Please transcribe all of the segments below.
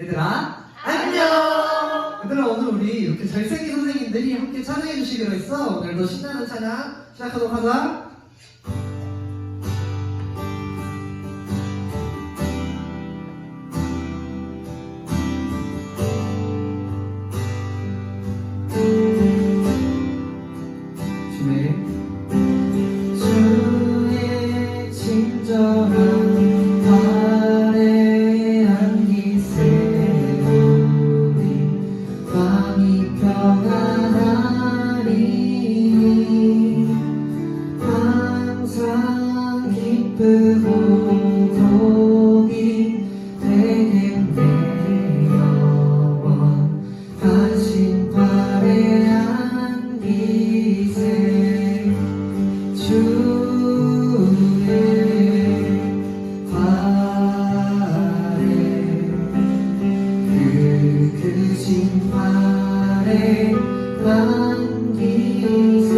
얘들아 안녕. 얘들아 오늘 우리 이렇게 잘생긴 선생님들이 함께 찬양해 주시기로 했어. 오늘도 신나는 찬양 시작하도록 하자. 주의 친절한 발에 안기세 우리 마음이 평안하리 항상 기쁘고 복이 되겠네 영원하신 발에 안기세 주의 발에 그 크신 발에 안기세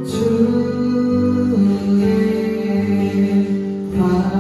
주의 발에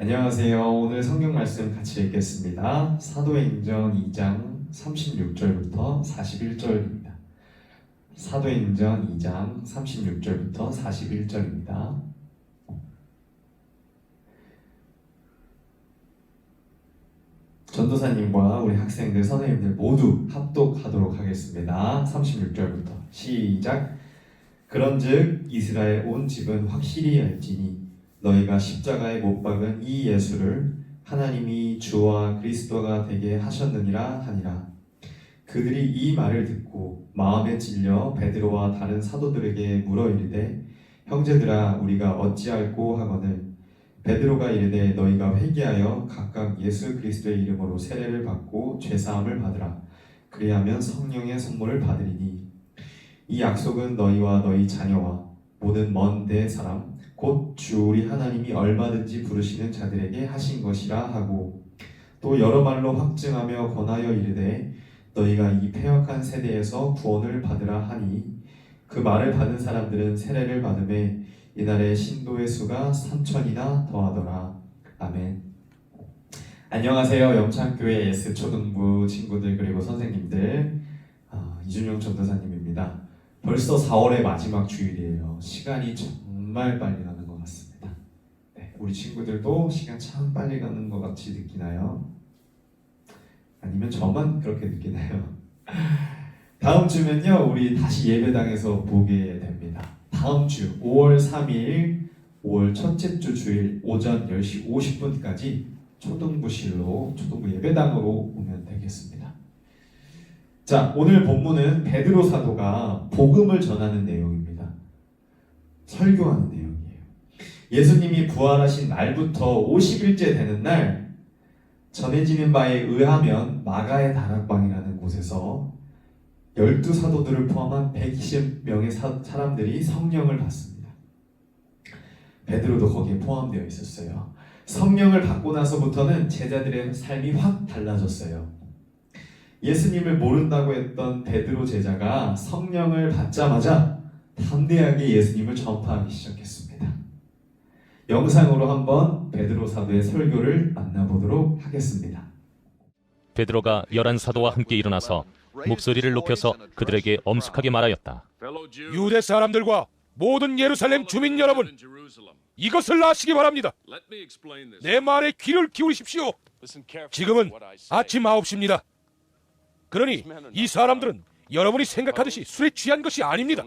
안녕하세요. 오늘 성경 말씀 같이 읽겠습니다. 사도행전 2장 36절부터 41절입니다. 사도행전 2장 36절부터 41절입니다. 전도사님과 우리 학생들, 선생님들 모두 합독하도록 하겠습니다. 36절부터 시작. 그런즉 이스라엘 온 집은 확실히 알지니 너희가 십자가에 못 박은 이 예수를 하나님이 주와 그리스도가 되게 하셨느니라 하니라. 그들이 이 말을 듣고 마음에 찔려 베드로와 다른 사도들에게 물어 이르되 형제들아 우리가 어찌할꼬 하거늘 베드로가 이르되 너희가 회개하여 각각 예수 그리스도의 이름으로 세례를 받고 죄사함을 받으라. 그리하면 성령의 선물을 받으리니 이 약속은 너희와 너희 자녀와 모든 먼 데 사람 곧 주 우리 하나님이 얼마든지 부르시는 자들에게 하신 것이라 하고 또 여러 말로 확증하며 권하여 이르되 너희가 이 패역한 세대에서 구원을 받으라 하니 그 말을 받은 사람들은 세례를 받음에 이날의 신도의 수가 3,000이나 더하더라. 아멘. 안녕하세요. 영창교회 S초등부 친구들 그리고 선생님들, 이준영 전도사님입니다. 벌써 4월의 마지막 주일이에요. 시간이 정말 빨리 가는 것 같습니다. 네, 우리 친구들도 시간 참 빨리 가는 것 같이 느끼나요? 아니면 저만 그렇게 느끼나요? 다음 주면요 우리 다시 예배당에서 보게 됩니다. 다음 주 5월 3일 5월 첫째 주 주일 오전 10시 50분까지 초등부실로 초등부 예배당으로 오면 되겠습니다. 자, 오늘 본문은 베드로 사도가 복음을 전하는 내용입니다. 설교하는 내용이에요. 예수님이 부활하신 날부터 50일째 되는 날 전해지는 바에 의하면 마가의 다락방이라는 곳에서 12사도들을 포함한 120명의 사람들이 성령을 받습니다. 베드로도 거기에 포함되어 있었어요. 성령을 받고 나서부터는 제자들의 삶이 확 달라졌어요. 예수님을 모른다고 했던 베드로 제자가 성령을 받자마자 담대하게 예수님을 전파하기 시작했습니다. 영상으로 한번 베드로 사도의 설교를 만나보도록 하겠습니다. 베드로가 11사도와 함께 일어나서 목소리를 높여서 그들에게 엄숙하게 말하였다. 유대 사람들과 모든 예루살렘 주민 여러분, 이것을 아시기 바랍니다. 내 말에 귀를 기울이십시오. 지금은 아침 9시입니다. 그러니 이 사람들은 여러분이 생각하듯이 술에 취한 것이 아닙니다.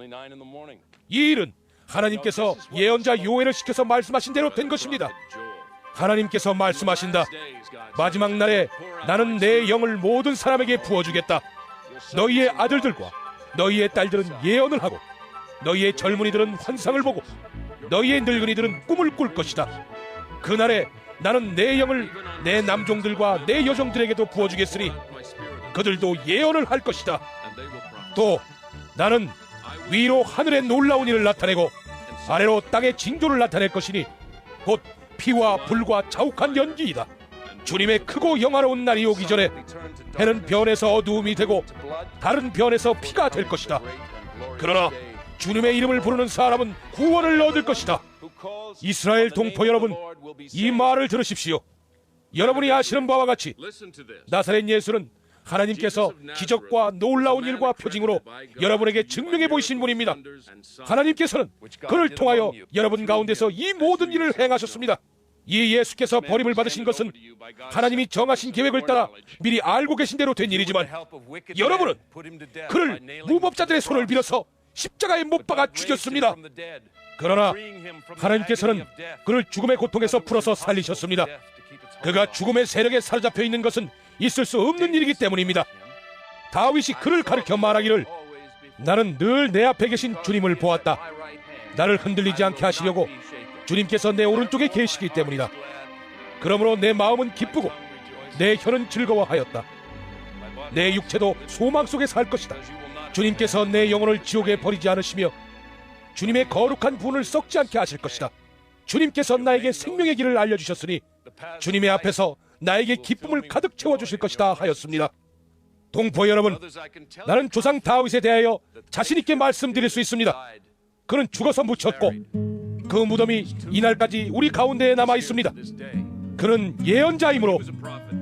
이 일은 하나님께서 예언자 요엘을 시켜서 말씀하신 대로 된 것입니다. 하나님께서 말씀하신다. 마지막 날에 나는 내 영을 모든 사람에게 부어주겠다. 너희의 아들들과 너희의 딸들은 예언을 하고 너희의 젊은이들은 환상을 보고 너희의 늙은이들은 꿈을 꿀 것이다. 그날에 나는 내 영을 내 남종들과 내 여종들에게도 부어주겠으니 그들도 예언을 할 것이다. 또 나는 위로 하늘에 놀라운 일을 나타내고 아래로 땅의 징조를 나타낼 것이니 곧 피와 불과 자욱한 연기이다. 주님의 크고 영화로운 날이 오기 전에 해는 변해서 어두움이 되고 달은 변해서 피가 될 것이다. 그러나 주님의 이름을 부르는 사람은 구원을 얻을 것이다. 이스라엘 동포 여러분, 이 말을 들으십시오. 여러분이 아시는 바와 같이 나사렛 예수는 하나님께서 기적과 놀라운 일과 표징으로 여러분에게 증명해 보이신 분입니다. 하나님께서는 그를 통하여 여러분 가운데서 이 모든 일을 행하셨습니다. 이 예수께서 버림을 받으신 것은 하나님이 정하신 계획을 따라 미리 알고 계신 대로 된 일이지만 여러분은 그를 무법자들의 손을 빌어서 십자가에 못 박아 죽였습니다. 그러나 하나님께서는 그를 죽음의 고통에서 풀어서 살리셨습니다. 그가 죽음의 세력에 사로잡혀 있는 것은 있을 수 없는 일이기 때문입니다. 다윗이 그를 가르쳐 말하기를 나는 늘 내 앞에 계신 주님을 보았다. 나를 흔들리지 않게 하시려고 주님께서 내 오른쪽에 계시기 때문이다. 그러므로 내 마음은 기쁘고 내 혀는 즐거워하였다. 내 육체도 소망 속에 살 것이다. 주님께서 내 영혼을 지옥에 버리지 않으시며 주님의 거룩한 분을 썩지 않게 하실 것이다. 주님께서 나에게 생명의 길을 알려주셨으니 주님의 앞에서 나에게 기쁨을 가득 채워주실 것이다 하였습니다. 동포 여러분, 나는 조상 다윗에 대하여 자신 있게 말씀드릴 수 있습니다. 그는 죽어서 묻혔고 그 무덤이 이날까지 우리 가운데에 남아 있습니다. 그는 예언자이므로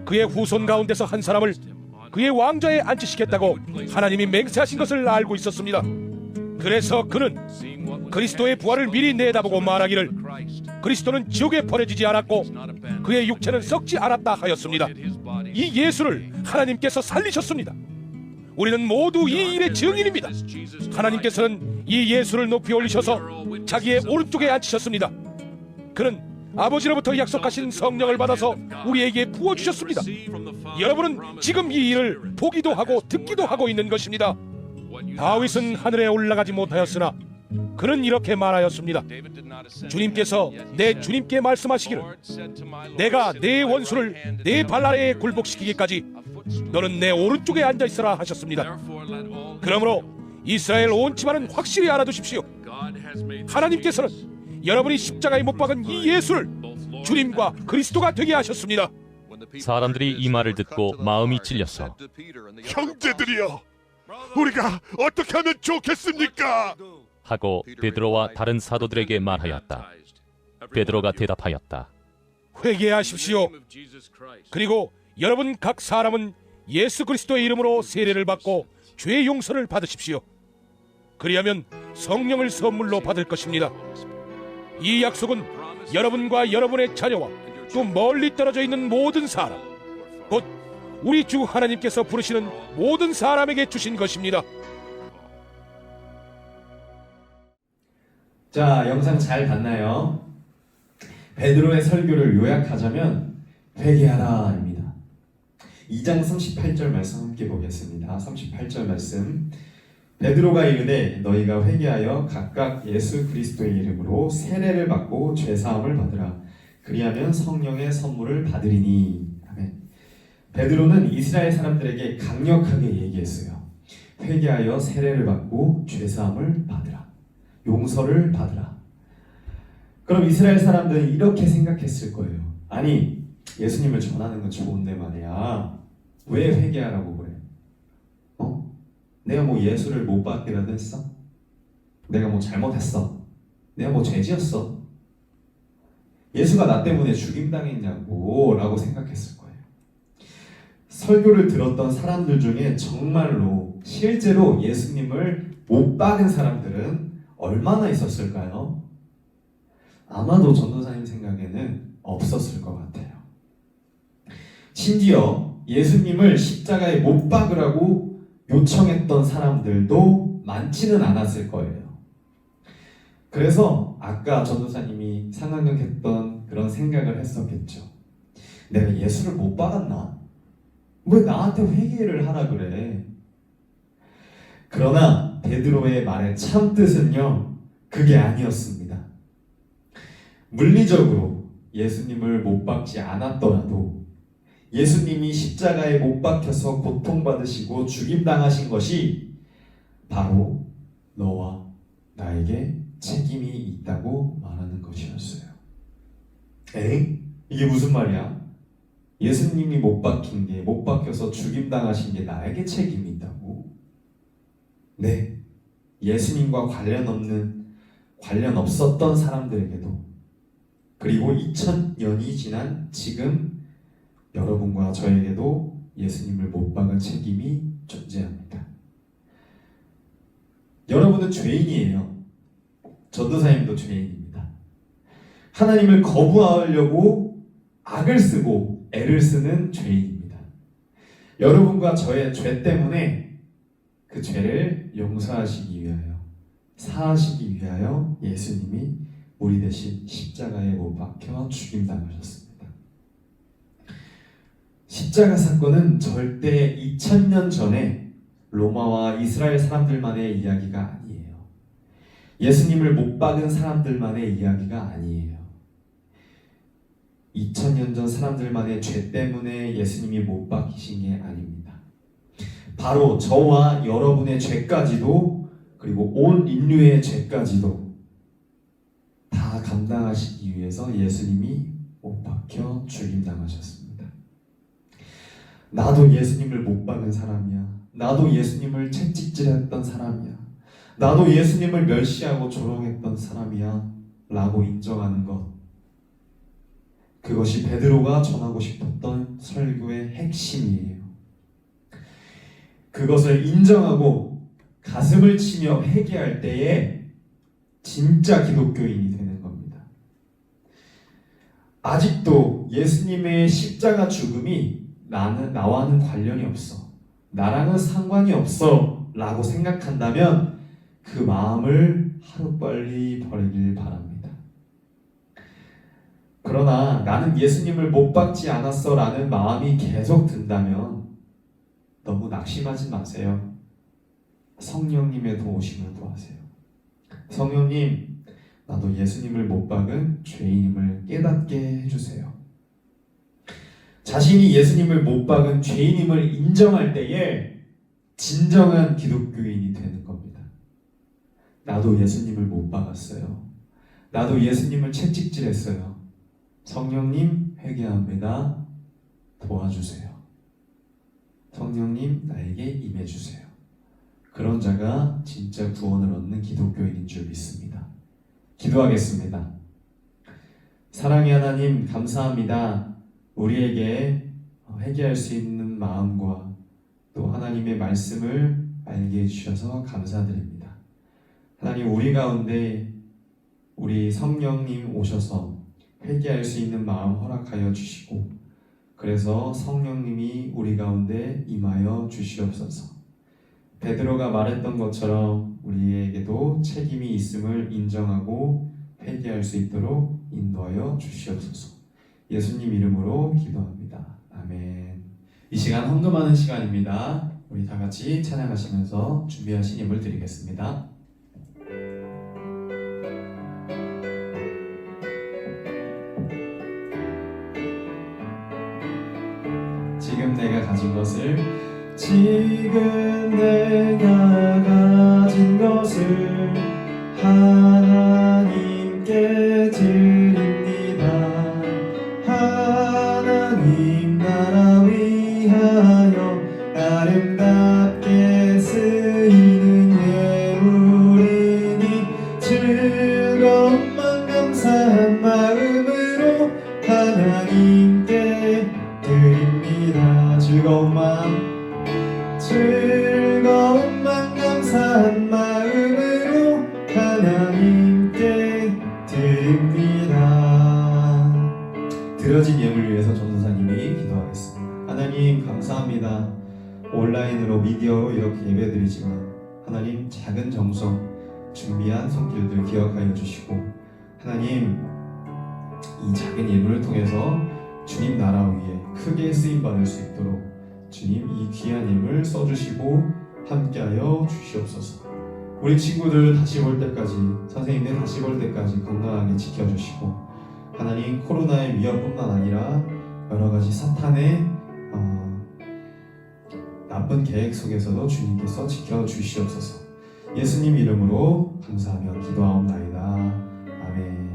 그의 후손 가운데서 한 사람을 그의 왕좌에 앉히시겠다고 하나님이 맹세하신 것을 알고 있었습니다. 그래서 그는 그리스도의 부활을 미리 내다보고 말하기를 그리스도는 지옥에 버려지지 않았고 그의 육체는 썩지 않았다 하였습니다. 이 예수를 하나님께서 살리셨습니다. 우리는 모두 이 일의 증인입니다. 하나님께서는 이 예수를 높이 올리셔서 자기의 오른쪽에 앉히셨습니다. 그는 아버지로부터 약속하신 성령을 받아서 우리에게 부어주셨습니다. 여러분은 지금 이 일을 보기도 하고 듣기도 하고 있는 것입니다. 다윗은 하늘에 올라가지 못하였으나 그는 이렇게 말하였습니다. 주님께서 내 주님께 말씀하시기를 내가 내 원수를 내 발 아래에 굴복시키기까지 너는 내 오른쪽에 앉아있으라 하셨습니다. 그러므로 이스라엘 온 집안은 확실히 알아두십시오. 하나님께서는 여러분이 십자가에 못 박은 이 예수를 주님과 그리스도가 되게 하셨습니다. 사람들이 이 말을 듣고 마음이 찔렸어. 형제들이여, 우리가 어떻게 하면 좋겠습니까? 하고 베드로와 다른 사도들에게 말하였다. 베드로가 대답하였다. 회개하십시오. 그리고 여러분 각 사람은 예수 그리스도의 이름으로 세례를 받고 죄 용서를 받으십시오. 그리하면 성령을 선물로 받을 것입니다. 이 약속은 여러분과 여러분의 자녀와 또 멀리 떨어져 있는 모든 사람, 곧 우리 주 하나님께서 부르시는 모든 사람에게 주신 것입니다. 자, 영상 잘 봤나요? 베드로의 설교를 요약하자면 회개하라입니다. 2장 38절 말씀 함께 보겠습니다. 38절 말씀. 베드로가 이르되 너희가 회개하여 각각 예수 그리스도의 이름으로 세례를 받고 죄사함을 받으라. 그리하면 성령의 선물을 받으리니. 아멘. 베드로는 이스라엘 사람들에게 강력하게 얘기했어요. 회개하여 세례를 받고 죄사함을 받으라. 용서를 받으라. 그럼 이스라엘 사람들은 이렇게 생각했을 거예요. 아니, 예수님을 전하는 건 좋은데 말이야. 왜 회개하라고 그래? 내가 뭐 예수를 못 받기라도 했어? 내가 뭐 잘못했어? 내가 뭐 죄지었어? 예수가 나 때문에 죽임당했냐고 라고 생각했을 거예요. 설교를 들었던 사람들 중에 정말로 실제로 예수님을 못 받은 사람들은 얼마나 있었을까요? 아마도 전도사님 생각에는 없었을 것 같아요. 심지어 예수님을 십자가에 못 박으라고 요청했던 사람들도 많지는 않았을 거예요. 그래서 아까 전도사님이 상황극했던 그런 생각을 했었겠죠. 내가 예수를 못 받았나? 왜 나한테 회개를 하라 그래? 그러나 베드로의 말의 참뜻은요, 그게 아니었습니다. 물리적으로 예수님을 못 박지 않았더라도 예수님이 십자가에 못 박혀서 고통받으시고 죽임당하신 것이 바로 너와 나에게 책임이 있다고 말하는 것이었어요. 이게 무슨 말이야? 예수님이 못 박혀서 죽임당하신 게 나에게 책임이 있다고? 네, 예수님과 관련 없었던 사람들에게도, 그리고 2000년이 지난 지금 여러분과 저에게도 예수님을 못 박은 책임이 존재합니다. 여러분은 죄인이에요. 전도사님도 죄인입니다. 하나님을 거부하려고 악을 쓰고 애를 쓰는 죄인입니다. 여러분과 저의 죄 때문에 그 죄를 용서하시기 위하여, 사하시기 위하여 예수님이 우리 대신 십자가에 못 박혀 죽임당하셨습니다. 십자가 사건은 절대 2000년 전에 로마와 이스라엘 사람들만의 이야기가 아니에요. 예수님을 못 박은 사람들만의 이야기가 아니에요. 2000년 전 사람들만의 죄 때문에 예수님이 못 박히신 게 아닙니다. 바로 저와 여러분의 죄까지도, 그리고 온 인류의 죄까지도 다 감당하시기 위해서 예수님이 못 박혀 죽임당하셨습니다. 나도 예수님을 못 박은 사람이야. 나도 예수님을 채찍질했던 사람이야. 나도 예수님을 멸시하고 조롱했던 사람이야 라고 인정하는 것, 그것이 베드로가 전하고 싶었던 설교의 핵심이에요. 그것을 인정하고 가슴을 치며 회개할 때에 진짜 기독교인이 되는 겁니다. 아직도 예수님의 십자가 죽음이 나와는 관련이 없어, 나랑은 상관이 없어 라고 생각한다면 그 마음을 하루빨리 버리길 바랍니다. 그러나 나는 예수님을 못 박지 않았어 라는 마음이 계속 든다면 너무 낙심하지 마세요. 성령님의 도우심을 구하세요. 성령님, 나도 예수님을 못 박은 죄인임을 깨닫게 해주세요. 자신이 예수님을 못 박은 죄인임을 인정할 때에 진정한 기독교인이 되는 겁니다. 나도 예수님을 못 박았어요. 나도 예수님을 채찍질했어요. 성령님, 회개합니다. 도와주세요. 성령님, 나에게 임해주세요. 그런 자가 진짜 구원을 얻는 기독교인인 줄 믿습니다. 기도하겠습니다. 사랑의 하나님, 감사합니다. 우리에게 회개할 수 있는 마음과 또 하나님의 말씀을 알게 해주셔서 감사드립니다. 하나님, 우리 가운데 우리 성령님 오셔서 회개할 수 있는 마음 허락하여 주시고, 그래서 성령님이 우리 가운데 임하여 주시옵소서. 베드로가 말했던 것처럼 우리에게도 책임이 있음을 인정하고 회개할 수 있도록 인도하여 주시옵소서. 예수님 이름으로 기도합니다. 아멘. 이 시간 헌금하는 시간입니다. 우리 다 같이 찬양하시면서 준비하신 예물 드리겠습니다. 지금 내가 가진 것을, 지금 내가 가진 것을 하나님께 드립니다. 하나님 나라 위하여 아름답게 쓰이는 예물이니 즐거움만 감사한 마음으로 하나님께 드립니다. 즐거움만 감사한 마음으로 하나님께 드립니다. 드려진 예물을 위해서 전도사님이 기도하겠습니다. 하나님 감사합니다. 온라인으로 미디어로 이렇게 예배드리지만 하나님 작은 정성 준비한 손길들 기억하여 주시고, 하나님 이 작은 예물을 통해서 주님 나라 위에 크게 쓰임받을 수 있도록 주님 이 귀한 예물 써주시고 함께하여 주시옵소서. 우리 친구들 다시 볼 때까지, 선생님들 다시 볼 때까지 건강하게 지켜주시고, 하나님 코로나의 위협뿐만 아니라 여러가지 사탄의 나쁜 계획 속에서도 주님께서 지켜주시옵소서. 예수님 이름으로 감사하며 기도하옵나이다. 아멘.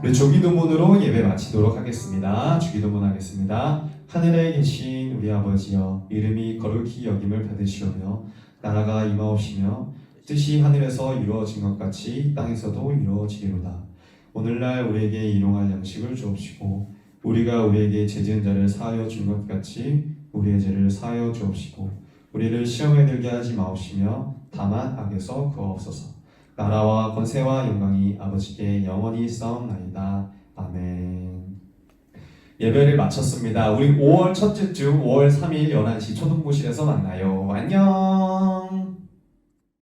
우리 주기도문으로 예배 마치도록 하겠습니다. 주기도문 하겠습니다. 하늘에 계신 우리 아버지여, 이름이 거룩히 여김을 받으시오며 나라가 임하옵시며 뜻이 하늘에서 이루어진 것 같이 땅에서도 이루어지리로다. 오늘날 우리에게 일용할 양식을 주옵시고, 우리가 우리에게 죄 지은 자를 사하여 준 것 같이 우리의 죄를 사하여 주옵시고, 우리를 시험에 들게 하지 마옵시며 다만 악에서 구하옵소서. 나라와 권세와 영광이 아버지께 영원히 있사옵나이다. 아멘. 예배를 마쳤습니다. 우리 5월 첫째 주 5월 3일 11시 초등부실에서 만나요. 안녕.